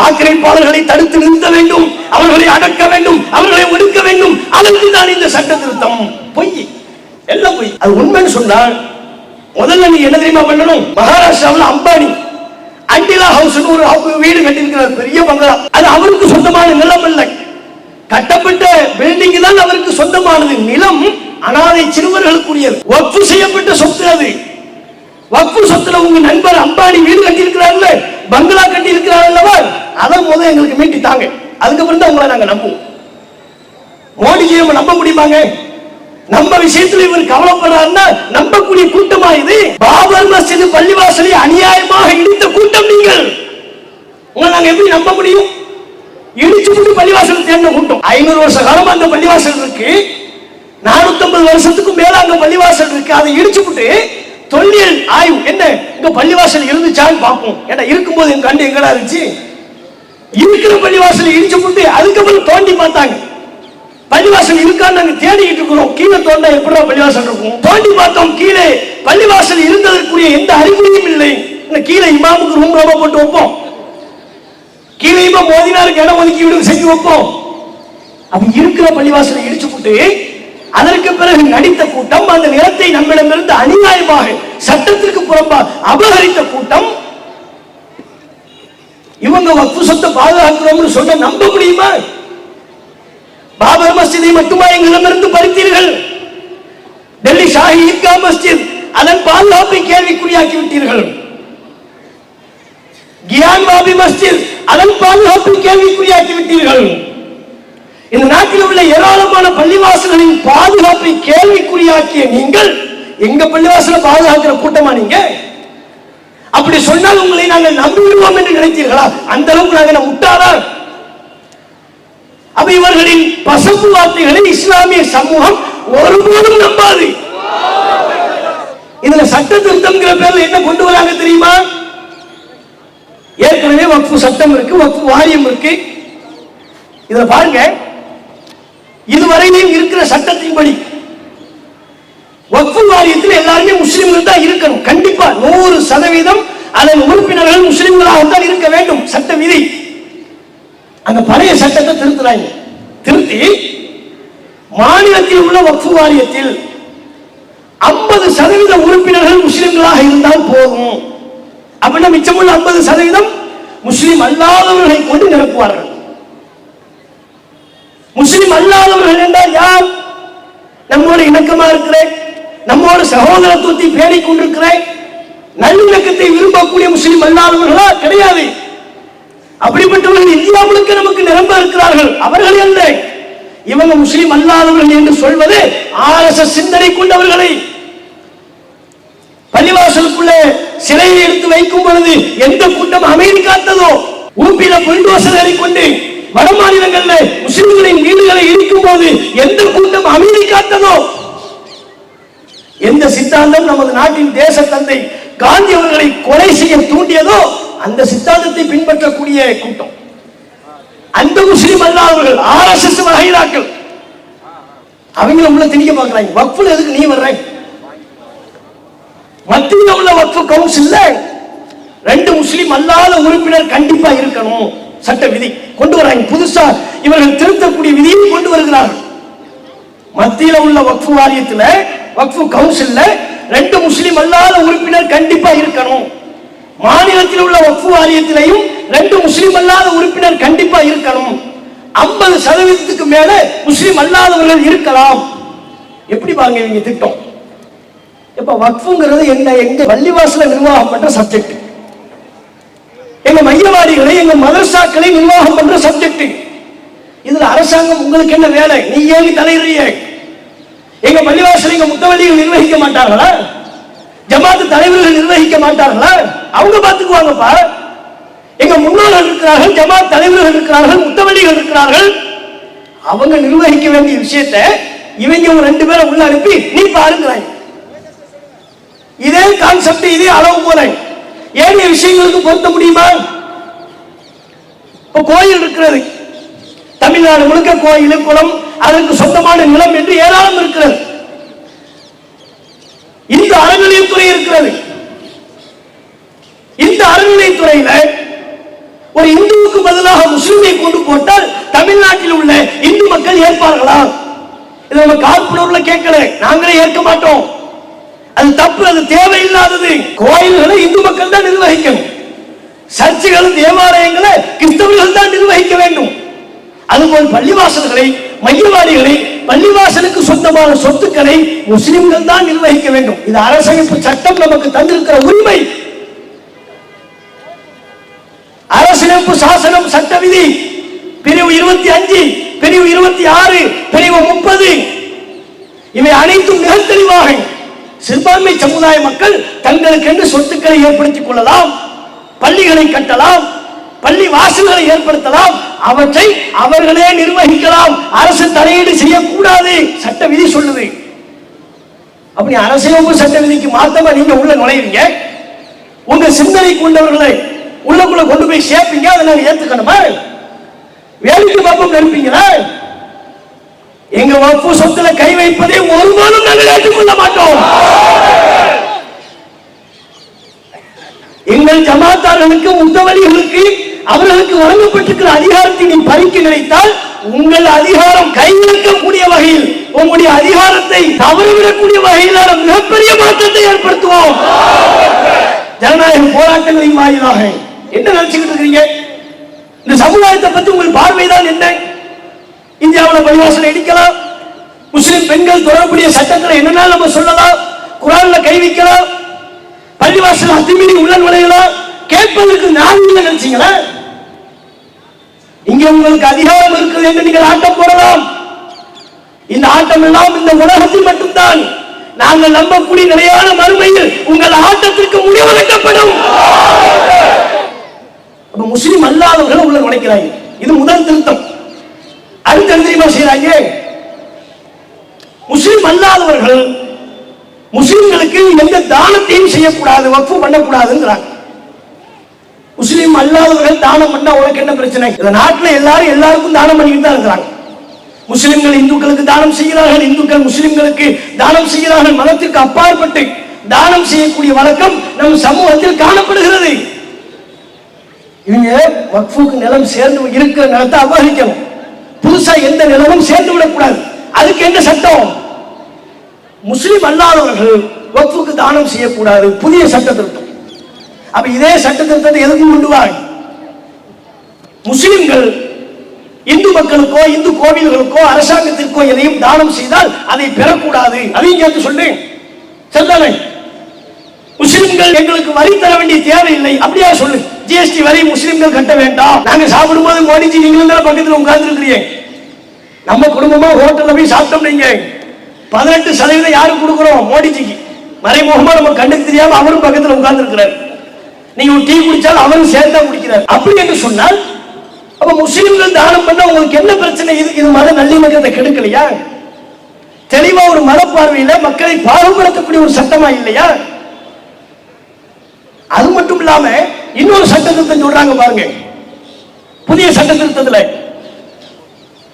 ஆக்கிரமிப்பாளர்களை தடுத்து நிறுத்த வேண்டும், அவர்களை அடக்க வேண்டும், அவர்களை ஒடுக்க வேண்டும். அதற்கு தான் இந்த சட்ட திருத்தம். பொய், எல்லாம் பொய். அது உண்மைன்னு சொன்னால் முதல்ல நீ என்ன தெரியுமா பண்ணணும்? மகாராஷ்டிராவில் அம்பானி அண்டிலா ஹவுஸ் ஒரு வீடு கட்டியிருக்கிறார், பெரிய பங்களா. அது அவருக்கு சொந்தமான நிலம் இல்லை, கட்டப்பட்ட பில்டிங் தான் அவருக்கு சொந்தமானது. நிலம் அனாதை சிறுவர்களுக்குரியது, வக்ஃபு செய்யப்பட்ட சொத்து. அது வக்ஃபு சொத்துல உங்க நண்பர் அம்பானி வீடு கட்டி இருக்கிறார்ல, பங்களா கட்டி இருக்கிறார், அதை முதல்ல எங்களுக்கு மீட்டி தாங்க, அதுக்கப்புறம் தான் உங்களை நாங்க நம்புவோம். மோடிஜி நம்ம நம்ப முடியுமாங்க? நம்ம விஷயத்துல இவர் கவலைப்படுறாருன்னா நம்பக்கூடிய கூட்டமா இது? பாபர் மஸ்ஜித் பள்ளிவாசலை அநியாயமாக இடித்த கூட்டம் நீங்கள். உங்களை நாங்க எப்படி நம்ப முடியும்? இடிச்சு விட்டு பள்ளிவாசல் தேர்ந்த கூட்டம். 500 வருஷ காலமா அந்த பள்ளிவாசல் இருக்கு, 450 வருஷத்துக்கும் மேல அங்க பள்ளிவாசல் இருக்கு. அதை இடிச்சு விட்டு தொல்லியல் ஆய்வு என்ன இங்க பள்ளிவாசல் இருந்துச்சான்னு பார்ப்போம். ஏன்னா இருக்கும்போது எங்க கண்டு எங்கடா இருந்துச்சு? இருக்கிற பள்ளிவாசல் இடிச்சு விட்டு அதுக்கப்புறம் தோண்டி பார்த்தாங்க, பள்ளிவாசல் இருக்கான்னு நாங்க தேடிட்டு இருக்கிறோம். கீழே தோண்டா எப்படா பள்ளிவாசல் இருக்கும்? தோண்டி பார்த்தோம், கீழே பள்ளிவாசல் இருந்ததற்குரிய எந்த அறிகுறியும் இல்லை. கீழே இமாமுக்கு ரூம் ரோபா போட்டு வைப்போம், கீழே இமாம் மோதினாருக்கு இடம் ஒதுக்கி விடு செஞ்சு வைப்போம். அப்ப இருக்கிற பள்ளிவாசலை இடிச்சு போட்டு அதற்கு பிறகு நடித்த கூட்டம், அந்த நிலத்தை நம்மிடமிருந்து அநியாயமாக சட்டத்திற்கு புறம்பாக அபகரித்த கூட்டம். இவங்க வக்ஃப் சொத்தை பாதுகாக்கிறோம்னு சொன்ன நம்ப முடியுமா? பாபர் மஸ்ஜிதை மட்டுமா எங்களிடமிருந்து பறித்தீர்கள்? டெல்லி ஷாஹி ஈத்கா மஸ்ஜித் அதன் பாதுகாப்பை கேள்விக்குறியாக்கி விட்டீர்கள். கியான் வாபி மஸ்ஜித் அதன் பாதுகாப்பை கேள்விக்குறியாக்கி விட்டீர்கள். இந்த நாட்டில் உள்ள ஏராளமான பள்ளிவாசல்களின் பாதுகாப்பை கேள்விக்குறியாக்கிய நீங்கள் எங்க பள்ளிவாசலை பாதுகாக்கிற கூட்டமா நீங்க? அப்படி சொன்னால் உங்களை நாங்கள் நம்பிவிடுவோம் என்று நினைத்தீர்களா? அந்த அளவுக்கு நாங்கள் முட்டாளா? அப்ப இவர்களின் பசப்பு வார்த்தைகளை இஸ்லாமிய சமூகம் ஒருபோதும் நம்பாது. இதுல சட்ட திருத்தம்ங்கிற பேர்ல என்ன கொண்டு வராங்க தெரியுமா? ஏற்கனவே வக்ஃப் சட்டம் இருக்கு, வக்ஃப் வாரியம் இருக்கு. இதுல பாருங்க, இதுவரையிலும் இருக்கிற சட்டத்தின்படி வக்ஃப் வாரியத்தில் எல்லாருமே முஸ்லிம்கள் தான் இருக்கணும். கண்டிப்பா 100% அதன் உறுப்பினர்கள் முஸ்லிம்களாக தான் இருக்க வேண்டும், சட்ட விதி. அந்த பழைய சட்டத்தை திருத்துறாங்க. திருத்தி மாநிலத்தில் உள்ள வக்ஃப் வாரியத்தில் 50% உறுப்பினர்கள் முஸ்லிம்களாக இருந்தால் போதும். அப்படின்னா மிச்சமுள்ள 50% முஸ்லிம் அல்லாதவர்களை கொண்டு நிரப்புவார்கள். முஸ்லிம் அல்லாதவர்கள் என்றால் யார்? நம்மோடு இணக்கமா இருக்கிறேன், நம்மோடு சகோதரத்துவத்தை பேணிக் கொண்டிருக்கிறேன், நல்லிணக்கத்தை விரும்பக்கூடிய முஸ்லிம் அல்லாதவர்களா? கிடையாது. அப்படிப்பட்டவர்கள் இந்தியா முழுக்க நமக்கு நிரம்ப இருக்கிறார்கள். அவர்கள் அல்ல, இவங்க முஸ்லிம் அல்லாதவர்கள் என்று சொல்வது RSS சிந்தனை கொண்டவர்களை. பள்ளிவாசலுக்குள்ளே சிலையை எடுத்து வைக்கும் பொழுது எந்த கூட்டம் அமைதி காத்ததோ, ஊப்பில புல்டோசரை கொண்டு வட மாநிலங்களில் முஸ்லிம்களின் வீடுகளை இடிக்கும் போது எந்த கூட்டம் அமைதி காத்ததோ, எந்த சித்தாந்தம் நமது நாட்டின் தேச தந்தை காந்தி அவர்களை கொலை செய்ய தூண்டியதோ அந்த சித்தாந்தத்தை பின்பற்றக்கூடிய கூட்டம் அந்த முஸ்லிம் அல்லாதவர்கள் RSS வகைராக்கள். அவங்கள உள்ள திணிக்க பார்க்கிறாங்க. வக்ஃப்ல எதுக்கு நீ வர்ற? மத்தியில் உள்ள வக்ஃப் கவுன்சில்ல 2 முஸ்லிம் அல்லாத உறுப்பினர் கண்டிப்பா இருக்கணும், சட்ட விதி கொண்டு வராங்க. புதுசா இவர்கள் திருத்தக்கூடிய விதியை கொண்டு வருகிறார்கள். மத்தியில் உள்ள வக்ஃப் வாரியத்தில், வக்ஃப் கவுன்சில்ல 2 முஸ்லிம் அல்லாத உறுப்பினர் கண்டிப்பா இருக்கணும். மாநிலத்தில் உள்ள வக்ஃப் வாரியத்திலையும் 2 முஸ்லிம் அல்லாத உறுப்பினர் கண்டிப்பா இருக்கணும். 50% மேல முஸ்லிம் அல்லாதவர்கள் இருக்கலாம். எப்படி பாருங்க இவங்க திட்டம். இப்ப வக்ஃப்ங்கிறது என்ன? எங்க பள்ளிவாசல நிர்வாகம் பண்ற சப்ஜெக்ட், எங்க மையவாடிகளை, எங்க மதரசாக்களை நிர்வாகம் பண்ற சப்ஜெக்ட். இதுல அரசாங்கம் உங்களுக்கு என்ன வேலை? நீ ஏன் தலையிடுறிய? எங்க பள்ளிவாசல் எங்க முத்தவள்ளிகள் நிர்வகிக்க மாட்டார்களா? ஜமாத்து தலைவர்கள் நிர்வகிக்க மாட்டார்களா? அவங்க பார்த்துக்குவாங்கப்பா. எங்க முன்னோர்கள் இருக்கிறார்கள், ஜமாத் தலைவர்கள் இருக்கிறார்கள், முத்தவள்ளிகள் இருக்கிறார்கள். அவங்க நிர்வகிக்க வேண்டிய விஷயத்தை இவங்க ஒரு 2 பேரை உள்ள அனுப்பி நீ பாருங்கிறாங்க. இதே கான்செப்ட், இதே அளவு போல ஏனைய விஷயங்களுக்கு பொருத்த முடியுமா? இப்ப கோயில் இருக்கிறது, தமிழ்நாடு முழுக்க கோயில், குளம், அதற்கு சொந்தமான நிலம் என்று ஏராளம் இருக்கிறது. இந்த அறநிலையத்துறை இருக்கிறது. இந்த அறநிலையத்துறையில ஒரு இந்துவுக்கு பதிலாக முஸ்லிமை கொண்டு போட்டால் தமிழ்நாட்டில் உள்ள இந்து மக்கள் ஏற்பார்களா? இதை நம்ம காழ்ப்புணர்வுல கேட்கல, நாங்களே ஏற்க மாட்டோம். அது தப்பு, அது தேவையில்லாதது. கோயில்களை இந்து மக்கள் தான் நிர்வகிக்கணும். சர்ச்சுகள், தேவாலயங்களை கிறிஸ்தவர்கள் தான் நிர்வகிக்க வேண்டும். அதுபோல் பள்ளிவாசல்களை, மையவாடிகளை, பள்ளிவாசலுக்கு சொந்தமான சொத்துக்களை முஸ்லிம்கள் தான் நிர்வகிக்க வேண்டும். இது அரசமைப்பு சட்டம் நமக்கு தந்திருக்கிற உரிமை. அரசியலமைப்பு சாசனம் சட்ட விதி பிரிவு 25, பிரிவு 26, பிரிவு 30 இவை அனைத்தும் மிக தெளிவாக சிறுபான்மை சமுதாய மக்கள் தங்களுக்கென்று சொத்துக்களை ஏற்படுத்திக் கொள்ளலாம், பள்ளிகளை கட்டலாம், பள்ளி வாசல்களை ஏற்படுத்தலாம், அவற்றை அவர்களே நிர்வகிக்கலாம். அரசு தலையீடு செய்யக்கூடாது, சட்ட விதி சொல்லுது. அப்படி அரசியலமைப்பு சட்ட விதிக்கு மாத்தமா நீங்க உள்ள நுழைவீங்க, உங்க சிந்தனை கொண்டவர்களை உள்ளக்குள்ள கொண்டு போய் சேர்ப்பீங்க. அதை நாங்க ஏத்துக்கணுமா? வேலைக்கு பாப்பம் நினைப்பீங்களா? எங்க வக்ஃப் சொத்துல கை வைப்பதை ஒருபோதும் நாங்கள் ஏற்றுக்கொள்ள மாட்டோம். எங்கள் ஜமாத்தார்களுக்கு முத்தவலிகளுக்கு அவர்களுக்கு வழங்கப்பட்டிருக்கிற அதிகாரத்தை நீ பறிக்க நினைத்தால் உங்கள் அதிகாரம் கைவிடக்கூடிய வகையில் உங்களுடைய அதிகாரத்தை தவறவிடக்கூடிய வகையிலான மிகப்பெரிய மாற்றத்தை ஏற்படுத்துவோம். ஜனநாயக போராட்டங்களின் வாயிலாக என்ன நினைச்சுக்கிட்டு இருக்கீங்க? இந்த சமுதாயத்தை பத்தி உங்கள் பார்வைதான் என்ன? இந்தியாவில் பள்ளிவாசலை இடிக்கலாம், முஸ்லிம் பெண்கள் தொடர்புடைய சட்டங்களை என்னன்னா நம்ம சொல்லலாம், குரான்ல கை வைக்கலாம், பள்ளிவாசல் அத்துமீறி உள்ள நுழையலாம், கேட்பதற்கு நான் நினைச்சீங்களா? இங்க உங்களுக்கு அதிகாரம் இருக்குது என்று நீங்கள் ஆட்டம் போடலாம். இந்த ஆட்டம் எல்லாம் இந்த உலகத்தில் மட்டும்தான். நாங்கள் நம்பக்கூடிய நிலையான மறுமையில் உங்கள் ஆட்டத்திற்கு முடிவு கட்டப்படும். முஸ்லிம் அல்லாதவர்கள் உள்ள நுழைக்கிறாங்க. இது முதல் திருத்தம். அடுத்த தெரியுமா செய்யறாங்க? முஸ்லிம் அல்லாதவர்கள் முஸ்லிம்களுக்கு எந்த தானத்தையும் செய்யக்கூடாது, வக்ஃப் பண்ணக்கூடாதுங்கிறாங்க. முஸ்லிம் அல்லாதவர்கள் தானம் பண்ணா உனக்கு என்ன பிரச்சனை? இந்த நாட்டில் எல்லாருக்கும் தானம் பண்ணிட்டு தான் இருக்கிறாங்க. முஸ்லிம்கள் இந்துக்களுக்கு தானம் செய்கிறார்கள், இந்துக்கள் முஸ்லிம்களுக்கு தானம் செய்கிறார்கள். மதத்திற்கு அப்பாற்பட்டு தானம் செய்யக்கூடிய வழக்கம் நம் சமூகத்தில் காணப்படுகிறது. இவங்க வக்ஃபுக்கு நிலம் சேர்ந்து இருக்கிற நிலத்தை அபகரிக்கணும், புதுசா எந்த நிலமும் சேர்ந்து விடக்கூடாது. அதுக்கு என்ன சட்டம்? முஸ்லிம் அல்லாதவர்கள் வக்ஃபுக்கு தானம் செய்யக்கூடாது, புதிய சட்ட திருத்தம். அப்ப இதே சட்ட திருத்தத்தை எதுக்கு கொண்டு வாங்க? முஸ்லிம்கள் இந்து மக்களுக்கோ இந்து கோவில்களுக்கோ அரசாங்கத்திற்கோ எதையும் தானம் செய்தால் அதை பெறக்கூடாது, அதையும் கேட்டு சொல்லு. சரிதானே? முஸ்லிம்கள் எங்களுக்கு வரி தர வேண்டிய தேவையில்லை, அப்படியா சொல்லு. ஜிஎஸ்டி வரி முஸ்லிம்கள் கட்ட வேண்டாம். நாங்க சாப்பிடும் போது மோடிஜி நீங்களும் பக்கத்தில் உட்கார்ந்து இருக்கிறீங்க. நம்ம குடும்பமா ஹோட்டல்ல போய் சாப்பிட்டோம், நீங்க 18% யாருக்கு கொடுக்கிறோம்? மோடிஜிக்கு. மறைமுகமா நம்ம கண்ணுக்கு தெரியாம அவரும் பக்கத்தில் உட்கார்ந்து இருக்கிறார். நீங்க டீ குடிச்சாலும் அவரும் சேர்த்தா குடிக்கிறார். அப்படி என்று சொன்னால் அப்ப முஸ்லிம்கள் தானம் பண்ண உங்களுக்கு என்ன பிரச்சனை? இது மத நல்லிணக்கத்தை கெடுக்கலையா? தெளிவா ஒரு மனப்பார்வையில மக்களை பாகுபடுத்தக்கூடிய ஒரு சட்டமா இல்லையா? அது மட்டும் இல்லாம இன்னொரு சட்ட திருத்தம் சொல்றாங்க பாருங்க. புதிய சட்ட திருத்தத்துல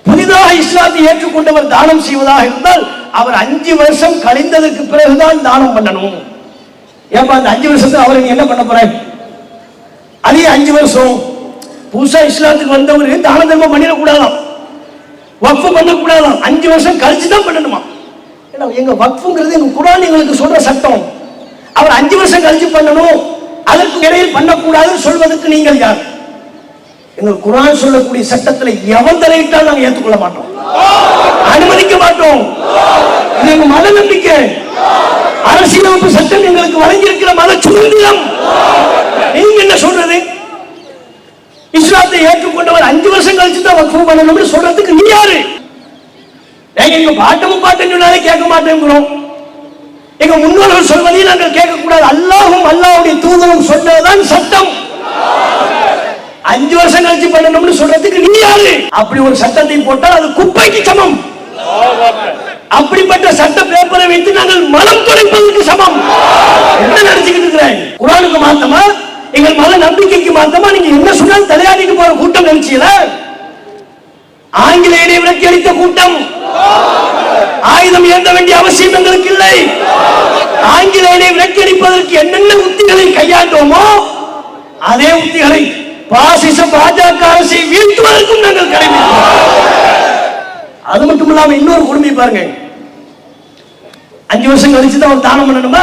புதிதாக இஸ்லாத்தை ஏற்றுக்கொண்டவர் தானம் செய்வதாக இருந்தால் அவர் 5 வருஷம் கழிந்ததற்கு பிறகுதான் தானம் பண்ணணும். ஏப்பா அந்த 5 வருஷத்துக்கு அவர் என்ன பண்ண போற? அதே 5 வருஷம் புதுசா இஸ்லாத்துக்கு வந்தவர் தான தர்மம் பண்ணிடக்கூடாதாம், வக்ஃப் பண்ணக்கூடாதாம். 5 வருஷம் கழிச்சுதான் பண்ணணுமா? எங்க வக்ஃப்ங்கிறது எங்க குர்ஆன் எங்களுக்கு சொல்ற சட்டம். அவர் 5 வருஷம் கழிச்சு பண்ணணும், அதற்கு இடையில் பண்ணக்கூடாதுன்னு சொல்வதற்கு நீங்கள் யார்? எங்க குர்ஆன் சொல்லக்கூடிய சட்டத்தில் எவன் தலையிட்டால் நாங்கள் ஏற்றுக்கொள்ள மாட்டோம், அனுமதிக்க மாட்டோம். இது எங்க மத நம்பிக்கை. அரசியலமைப்பு சட்டம் எங்களுக்கு வழங்கியிருக்கிற மத சுதந்திரம். நீங்க என்ன சொல்றது? இஸ்லாத்தை ஏற்றுக்கொண்டவர் 5 வருஷம் கழிச்சு தான் வக்ஃப் பண்ணணும்னு சொல்றதுக்கு நீ யாரு? எங்க பாட்டமும் பாட்டம் சொன்னாலே கேட்க மாட்டேங்கிறோம். எங்க முன்னோர்கள் சொல்வதையும் நாங்கள் கேட்கக்கூடாது. அல்லாஹும் அல்லாஹ்வுடைய தூதரும் சொன்னதுதான் சட்டம். 5 வருஷம் கழிச்சு பண்ணணும்னு சொல்றதுக்கு நீ யாரு? அப்படி ஒரு சட்டத்தை போட்டால் அது குப்பைக்கு சமம். அப்படிப்பட்ட சட்ட பேப்பரை வைத்து நாங்கள் மனம் துடைப்பதற்கு சமம். என்ன நினைச்சுக்கிட்டு இருக்கிறேன்? குர்ஆனுக்கு மாத்தமா, எங்கள் மத நம்பிக்கைக்கு மாத்தமா நீங்க என்ன சொன்னாலும் தலையாடிக்கு போற கூட்டம் நினைச்சீங்களா? ஆங்கிலேயரை விலக்கி அளித்த கூட்டம். ஆயுதம் ஏந்த வேண்டிய அவசியம் எங்களுக்கு இல்லை. ஆங்கிலேயரை விலக்கி அளிப்பதற்கு என்னென்ன உத்திகளை கையாண்டோமோ அதே உத்திகளை பாசிச பாஜக அரசை வீழ்த்துவதற்கும் நாங்கள் கடைபிடிப்போம். அது மட்டும் இல்லாம இன்னொரு கொடுமை பாருங்க. 5 வருஷம் கழிச்சு தான் அவர் தானம் பண்ணணுமா?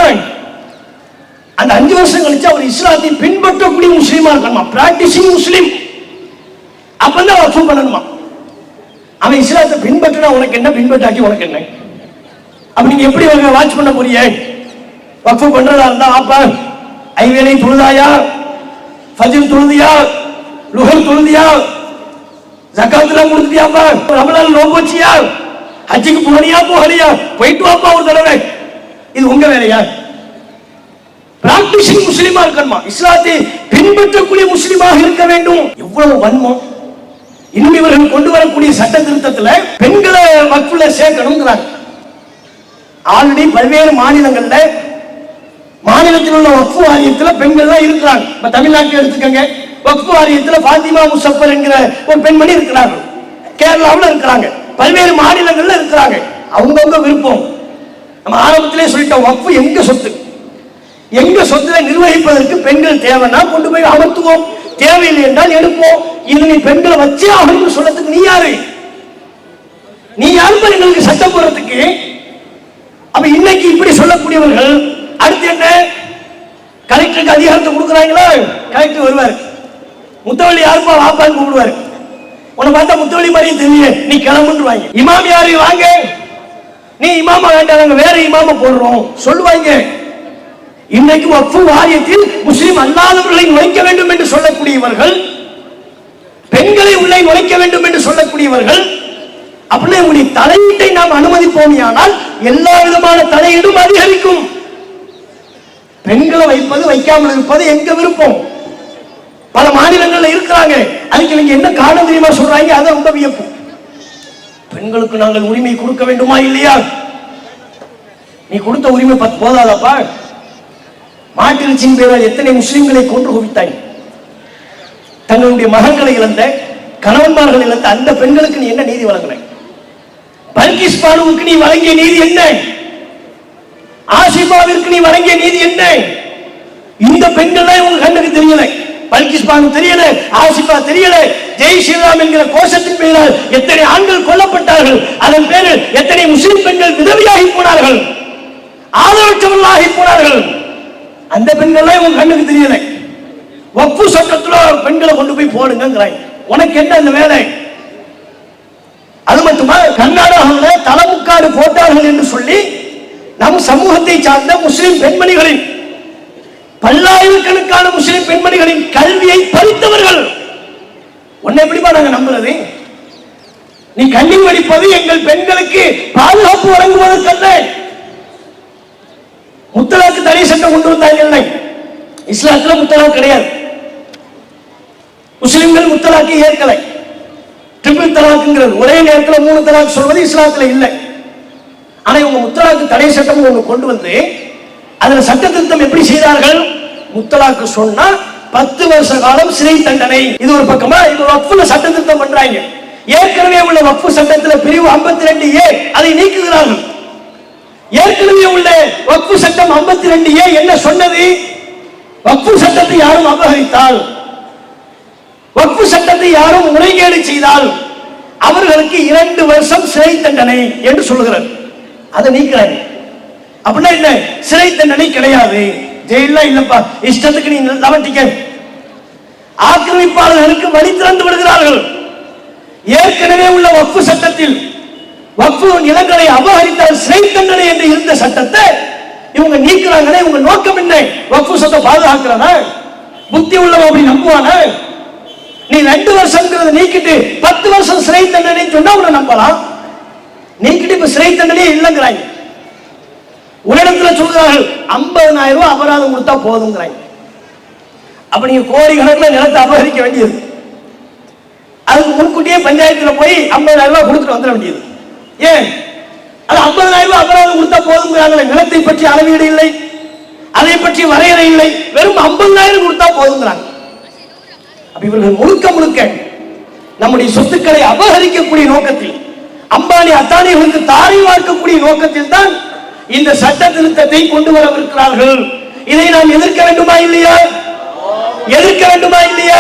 அந்த 5 வருஷம் கழிச்சு அவர் இஸ்லாத்தை பின்பற்றக்கூடிய முஸ்லீமா இருக்கணுமா, பிராக்டிசிங் முஸ்லீம். அப்பதான் வக்ஃப் பண்ணணுமா? அவன் இஸ்லாத்தை பின்பற்றினா உனக்கு என்ன, பின்பற்றாக்கி உனக்கு என்ன? அப்ப நீங்க எப்படி வாட்ச் பண்ண போறீங்க? வக்ஃப் பண்றதா இருந்தா அப்பா ஐவேளை தொழுதாயா, ஃபஜ்ர் தொழுதியா, லுஹர் தொழுதியா, ஜகாத்லாம் கொடுத்தியாப்பா, ரமலான் நோன்பு வச்சியா, ஹஜ்ஜுக்கு போனியா போகலையா, போயிட்டு வாப்பா ஒரு தடவை. இது உங்க வேலையா? பிராக்டிசிங் முஸ்லிமா இருக்கணுமா, இஸ்லாத்தை பின்பற்றக்கூடிய முஸ்லிமாக இருக்க வேண்டும். எவ்வளவு வன்மம்! இன்னும் இவர்கள் கொண்டு வரக்கூடிய சட்ட திருத்தத்துல பெண்களை வக்ஃப்ல சேர்க்கணுங்கிறாங்க. ஆல்ரெடி பல்வேறு மாநிலங்கள்ல மாநிலத்தில் உள்ள வக்ஃப் வாரியத்தில் பெண்கள் தான் இருக்கிறாங்க. இப்ப தமிழ்நாட்டில் எடுத்துக்கங்க, வக்ஃப் வாரியத்தில் ஃபாத்திமா முசஃபர் என்கிற ஒரு பெண்மணி இருக்கிறார்கள். கேரளாவில் இருக்கிறாங்க, பல்வேறு மாநிலங்கள்ல இருக்கிறாங்க. அவங்கவுங்க விருப்பம். நம்ம ஆரம்பத்திலே சொல்லிட்டோம், வக்ஃப் எங்க சொத்து, எங்க சொத்தை நிர்வகிப்பதற்கு பெண்கள் தேவைன்னா கொண்டு போய் அமர்த்துவோம், தேவையில்லை என்றால் எடுப்போம். இது நீ பெண்களை வச்சே ஆகணும்னு சொல்றதுக்கு நீ யாரு? நீ யாரு எங்களுக்கு சட்டம் போடுறதுக்கு? அப்ப இன்னைக்கு இப்படி சொல்லக்கூடியவர்கள் அடுத்து என்ன? கலெக்டருக்கு அதிகாரத்தை கொடுக்குறாங்களா? கலெக்டர் வருவார், முத்தவள்ளி யாருப்பா வாப்பான்னு கூப்பிடுவாரு. உன்னை பார்த்தா முத்தவள்ளி மாதிரியும் தெரியல, நீ கிளம்புன்றுவாங்க. இமாம் யாரு? வாங்க, நீ இமாமா வேண்டாம், நாங்க வேற இமாம போடுறோம் சொல்லுவாங்க. இன்னைக்கு வக்ஃபு வாரியத்தில் முஸ்லிம் அல்லாதவர்களை நுழைக்க வேண்டும் என்று சொல்லக்கூடியவர்கள், பெண்களை உள்ளே நுழைக்க வேண்டும் என்று சொல்லக்கூடியவர்கள், அப்படியே உங்களுடைய தலையீட்டை நாம் அனுமதிப்போமையானால் எல்லா விதமான தலையீடும் அதிகரிக்கும். பெண்களை வைப்பது வைக்காமல் இருப்பது எங்க விருப்பம். பல மாநிலங்கள்ல இருக்கிறாங்க. அதுக்கு நீங்க என்ன காரணம் தெரியுமா சொல்றாங்க? அதை ரொம்ப வியப்பு. பெண்களுக்கு நாங்கள் உரிமை கொடுக்க வேண்டுமா இல்லையா? நீ கொடுத்த உரிமை போதாதப்பா. மாட்டிறைச்சியின் பேரால் எத்தனை முஸ்லிம்களை கொன்று குவித்தாய். தங்களுடைய மகன்களை இழந்த, கணவன்மார்கள் இழந்த அந்த பெண்களுக்கு நீ என்ன நீதி வழங்கின? பல்கிஸ் பானுவுக்கு நீ வழங்கிய நீதி என்ன? ஆசிபாவிற்கு நீ வழங்கிய நீதி என்ன? இந்த பெண்கள் தான் உங்க கண்ணுக்கு தெரியல. பல்கிஸ் பானு தெரியல, ஆசிபா தெரியல. ஜெய் ஸ்ரீராம் என்கிற கோஷத்தின் பெயரால் எத்தனை ஆண்கள் கொல்லப்பட்டார்கள், அதன் பேரில் எத்தனை முஸ்லிம் பெண்கள் விதவியாகி போனார்கள், ஆதரவற்றவர்களாகி போனார்கள். அந்த பெண்கள் உங்க கண்ணுக்கு தெரியல. வக்ஃபு சட்டத்துல பெண்களை கொண்டு போய் போடுங்கிறாங்க. உனக்கு என்ன அந்த வேலை? அது மட்டுமா, கர்நாடகாவில் தலைமுக்காடு போட்டார்கள் என்று சொல்லி நம் சமூகத்தை சார்ந்த முஸ்லிம் பெண்மணிகளின், பல்லாயிரக்கணக்கான முஸ்லிம் பெண்மணிகளின் கல்வியை பறித்தவர்கள். உன்னை எப்படிப்பா நாங்க நம்புறது? நீ கல்வி படிப்பது எங்கள் பெண்களுக்கு பாதுகாப்பு வழங்குவதற்கல்ல. முத்தலாக்கு தடை சட்டம் கொண்டு வந்தாங்க. இஸ்லாத்துல முத்தலாக் கிடையாது. முஸ்லிம்கள் முத்தலாக்கை ஏற்கலை. ட்ரிபிள் தலாக்குங்கிறது, ஒரே நேரத்தில் 3 தலாக் சொல்வது இஸ்லாத்துல இல்லை. ஆனா இவங்க முத்தலாக்கு தடை சட்டம் ஒன்று கொண்டு வந்து அதுல சட்ட திருத்தம் எப்படி செய்தார்கள்? முத்தலாக்கு சொன்னா 10 வருஷ காலம் சிறை தண்டனை. இது ஒரு பக்கமா. இது வக்ஃபுல சட்ட திருத்தம் பண்றாங்க. ஏற்கனவே உள்ள வக்ஃபு சட்டத்தில் பிரிவு 52A அதை நீக்குகிறார்கள். ஏற்கனவே உள்ள வக்ஃபு சட்டம் 52A என்ன சொன்னது? வக்ஃபு சட்டத்தை யாரும் அபகரித்தால், வக்ஃபு சட்டத்தை யாரும் முறைகேடு செய்தால் அவர்களுக்கு 2 வருஷம் சிறை தண்டனை என்று சொல்லுகிறார். அதை நீக்கிறாங்க. அப்படின்னா என்ன? சிறை தண்டனை கிடையாது, ஜெயில இல்லப்பா, இஷ்டத்துக்கு நீ லவட்டிக்க. ஆக்கிரமிப்பாளர்களுக்கு வழி திறந்து விடுகிறார்கள். ஏற்கனவே உள்ள வக்ஃபு சட்டத்தில் வக்ஃபு நிலங்களை அபகரித்தால் சிறை தண்டனை என்று இருந்த சட்டத்தை இவங்க நீக்கிறாங்களே. இவங்க நோக்கம் என்ன? வக்ஃபு சட்டம் பாதுகாக்கிறதா? புத்தி உள்ளவன் அப்படி நம்புவானா? நீ 2 வருஷம்ங்கிறத நீக்கிட்டு 10 வருஷம் சிறை தண்டனை சொன்னா உன்னை நம்பலாம். நீக்கிட்டு இப்ப சிறை தண்டனையே இல்லைங்கிறாங்க. ஒரு இடத்துல சொல்கிறார்கள் 50,000 ரூபாய் அபராதம் கொடுத்தா போதுங்கிறாங்க. அப்ப நீங்க கோடிக்கணக்கில் நிலத்தை அபகரிக்க வேண்டியது. அதுக்கு முன்கூட்டியே பஞ்சாயத்துல போய் 50,000 ரூபாய் கொடுத்துட்டு வந்துட வேண்டியது. ஏன்? அது 50,000 ரூபாய் அபராதம் கொடுத்தா போதுங்கிறாங்க. நிலத்தை பற்றி அளவீடு இல்லை, அதை பற்றி வரையறை இல்லை, வெறும் 50,000 கொடுத்தா போதுங்கிறாங்க. இவர்கள் முழுக்க முழுக்க நம்முடைய சொத்துக்களை அபகரிக்கக்கூடிய நோக்கத்தில், அம்பானி அத்தானிகளுக்கு தாரை வார்க்கக்கூடிய நோக்கத்தில் தான் இந்த சட்ட திருத்தத்தை கொண்டு வரவிருக்கிறார்கள். இதை நாம் எதிர்க்க வேண்டுமா இல்லையா? எதிர்க்க வேண்டுமா இல்லையா?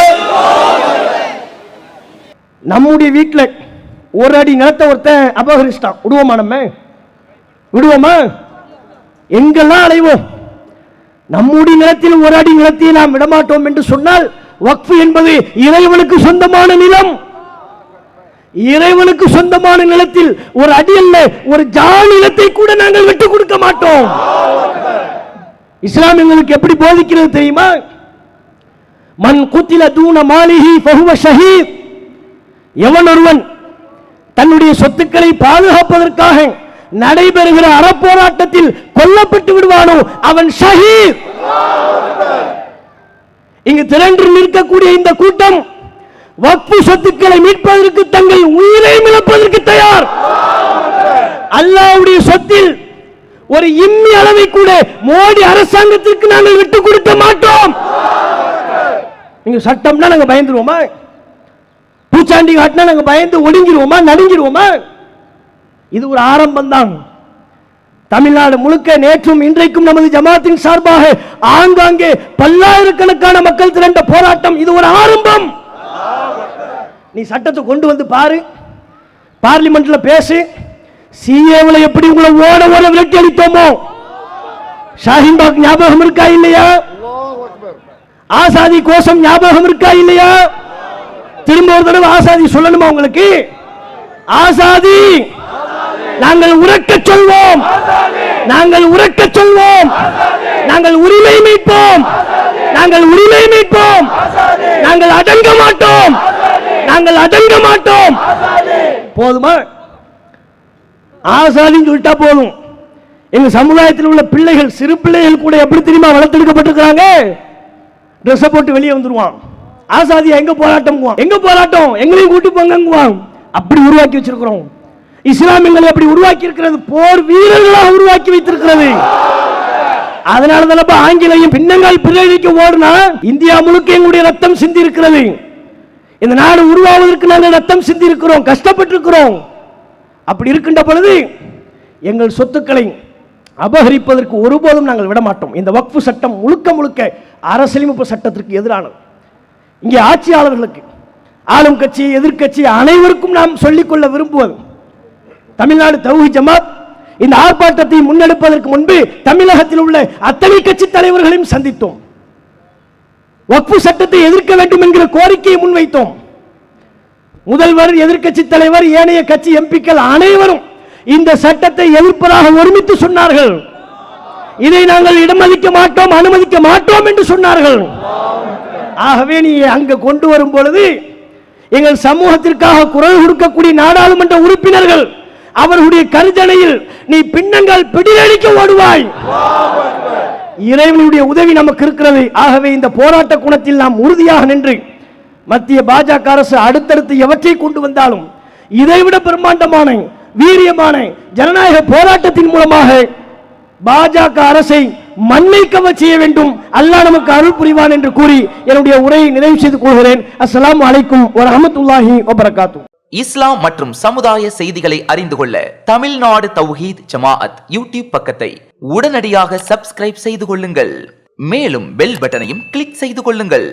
நம்முடைய வீட்டுல ஒரு அடி நிலத்தை ஒருத்தன் அபகரிச்சிட்டான், விடுவோமா? நம்ம விடுவோமா? எங்கெல்லாம் அலைவோம். நம்முடைய நிலத்தில் ஒரு அடி நிலத்தை நாம் விடமாட்டோம் என்று சொன்னால், வக்ஃபு என்பது இறைவனுக்கு சொந்தமான நிலம். இறைவனுக்கு சொந்தமான நிலத்தில் ஒரு அடி அல்ல, ஒரு ஜான் நிலத்தை கூட நாங்கள் விட்டு கொடுக்க மாட்டோம். இஸ்லாம் எங்களுக்கு எப்படி போதிக்கிறது தெரியுமா? மன் குத்தில தூன மாலிஹி ஃபஹுவ ஷஹீத். எவன் ஒருவன் தன்னுடைய சொத்துக்களை பாதுகாப்பதற்காக நடைபெறுகிற அறப்போராட்டத்தில் கொல்லப்பட்டு விடுவானோ அவன் ஷஹீத். இங்கு திரண்டு நிற்கக்கூடிய இந்த கூட்டம் வக்ஃபு சொத்துக்களை மீட்பதற்கு தங்கள் உயிரை இழப்பதற்கு தயார். அல்லாஹ்வுடைய சொத்தில் ஒரு இம்மி அளவை கூட மோடி அரசாங்கத்திற்கு நாங்கள் விட்டுக் கொடுக்க மாட்டோம். நீங்க சட்டம்னா நாங்க பயந்துருவோமா? பூச்சாண்டி காட்டினா நாங்க பயந்து ஒடுங்கிடுவோமா? நடுங்கிடுவோமா? இது ஒரு ஆரம்பம் தான். தமிழ்நாடு முழுக்க நேற்றும் இன்றைக்கும் நமது ஜமாத்தின் சார்பாக ஆங்காங்கே பல்லாயிரக்கணக்கான மக்கள் திரண்ட போராட்டம் இது ஒரு ஆரம்பம். நீ சட்டத்தை கொண்டு வந்து பாரு, பார்லிமெண்ட்ல பேசு. சிஏவுல எப்படி உங்களை ஓட ஓட விரட்டி அடித்தோமோ, ஷாஹின்பாக் ஞாபகம் இருக்கா இல்லையா? ஆசாதி கோஷம் ஞாபகம் இருக்கா இல்லையா? திரும்ப ஒரு தடவை ஆசாதி சொல்லணுமா உங்களுக்கு? ஆசாதி, நாங்கள் உரக்க சொல்வோம், நாங்கள் உரக்க சொல்வோம், நாங்கள் உரிமை மீட்போம், நாங்கள் உரிமை மீட்போம், நாங்கள் அடங்க மாட்டோம், நாங்கள் அடங்க மாட்டோம். போதுமா? ஆசாதின்னு சொல்லிட்டா போதும். எங்க சமுதாயத்தில் உள்ள பிள்ளைகள், சிறு பிள்ளைகள் கூட எப்படி தெரியுமா வளர்த்தெடுக்கப்பட்டிருக்கிறாங்க? ட்ரெஸ் போட்டு வெளியே வந்துருவான். ஆசாதியா எங்க போராட்டம், எங்க போராட்டம், எங்களையும் கூட்டி போங்க. அப்படி உருவாக்கி வச்சிருக்கிறோம். இஸ்லாம் எங்களை அப்படி உருவாக்கி இருக்கிறது, போர் வீரர்களாக உருவாக்கி வைத்திருக்கிறது. அதனால தான் ஆங்கிலேயும் பின்னங்கால் பிறழிக்க ஓடுனா இந்தியா முழுக்க எங்களுடைய ரத்தம் சிந்தி இருக்கிறது. இந்த நாடு உருவாவதற்கு நாங்கள் ரத்தம் சிந்தி இருக்கிறோம், கஷ்டப்பட்டிருக்கிறோம். அப்படி இருக்கின்ற பொழுது எங்கள் சொத்துக்களை அபகரிப்பதற்கு ஒருபோதும் நாங்கள் விட மாட்டோம். இந்த வக்ஃபு சட்டம் முழுக்க முழுக்க அரசியலமைப்பு சட்டத்திற்கு எதிரானது. இங்கே ஆட்சியாளர்களுக்கு, ஆளும் கட்சி எதிர்க்கட்சி அனைவருக்கும் நாம் சொல்லிக்கொள்ள விரும்புவது, தமிழ்நாடு தௌஹீத் ஜமாத் இந்த ஆர்ப்பாட்டத்தை முன்னெடுப்பதற்கு முன்பு தமிழகத்தில் உள்ள அத்தனை கட்சி தலைவர்களையும் சந்தித்தோம். வக்ஃபு சட்டத்தை எதிர்க்க வேண்டும் என்கிற கோரிக்கையை முன்வைத்தோம். முதல்வர், எதிர்க்கட்சி தலைவர், ஏனைய கட்சி எம்பிக்கள் அனைவரும் இந்த சட்டத்தை எதிர்ப்பதாக ஒருமித்து சொன்னார்கள். இதை நாங்கள் இடமளிக்க மாட்டோம், அனுமதிக்க மாட்டோம் என்று சொன்னார்கள். ஆகவே நீ அங்கு கொண்டு வரும் பொழுது எங்கள் சமூகத்திற்காக குரல் கொடுக்கக்கூடிய நாடாளுமன்ற உறுப்பினர்கள் அவர்களுடைய கருத்தணையில் நீ பின்னங்கள் பிடியடிக்க ஓடுவாய். இறைவனுடைய உதவி நமக்கு இருக்கிறது. ஆகவே இந்த போராட்ட குணத்தில் நாம் உறுதியாக நின்று மத்திய பாஜக அரசு அடுத்தடுத்து எவற்றை கொண்டு வந்தாலும் இதைவிட பிரம்மாண்டமான வீரியமான ஜனநாயக போராட்டத்தின் மூலமாக பாஜக அரசை மண்ணை கவ செய்ய வேண்டும். அல்லாஹ் நமக்கு அருள் புரிவான் என்று கூறி என்னுடைய உரையை நிறைவு செய்து கொள்கிறேன். அஸ்ஸலாமு அலைக்கும் வரஹ்மத்துல்லாஹி வபரகாத்துஹு. இஸ்லாம் மற்றும் சமுதாய செய்திகளை அறிந்து கொள்ள தமிழ்நாடு தௌஹீத் ஜமாஅத் யூடியூப் பக்கத்தை உடனடியாக சப்ஸ்கிரைப் செய்து கொள்ளுங்கள். மேலும் பெல் பட்டனையும் கிளிக் செய்து கொள்ளுங்கள்.